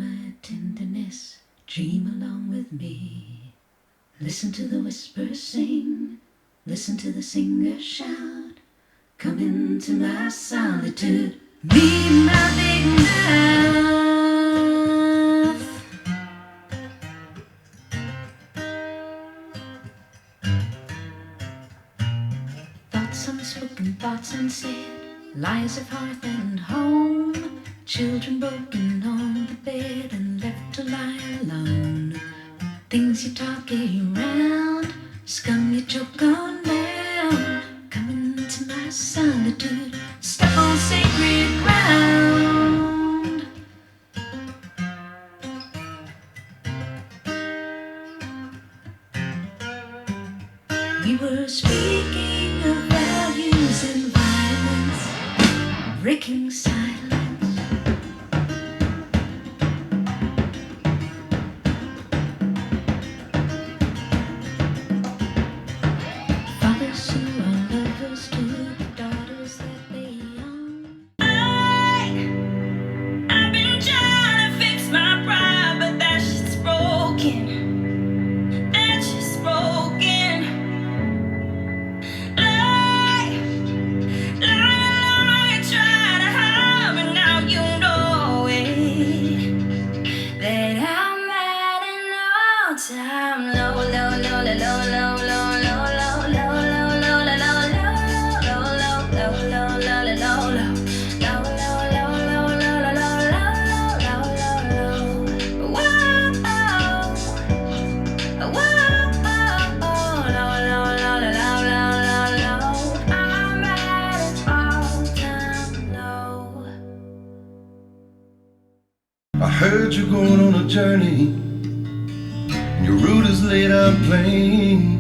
my tenderness, dream along with me. Listen to the whispers sing, listen to the singer shout. Come into my solitude, be my big mouth. Thoughts unspoken, thoughts unsaid, lies of hearth and home. Children broken on the bed and left to lie alone. Things you talk around, scum you choke on down. Come into my solitude, step on sacred ground. We were speaking of values and violence, breaking silence. Fathers who are lovers to the daughters that they own. I've been trying to fix my pride, but that shit's broken. That shit's broken. Lie, try to hide, but now you know it. That I'm at an all-time low, low, low, low, low, low, low, low, low, low, low, low, I heard you're going on a journey, and your route is laid out plain.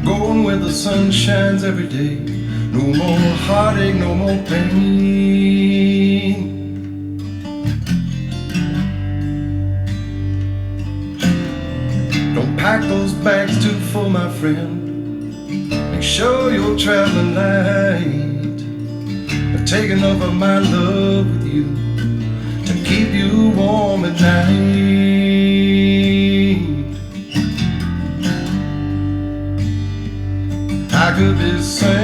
Going where the sun shines every day. No more heartache, no more pain. Don't pack those bags too full, my friend. Make sure you're traveling light. But take enough of my love with you to keep you warm at night. I could be saying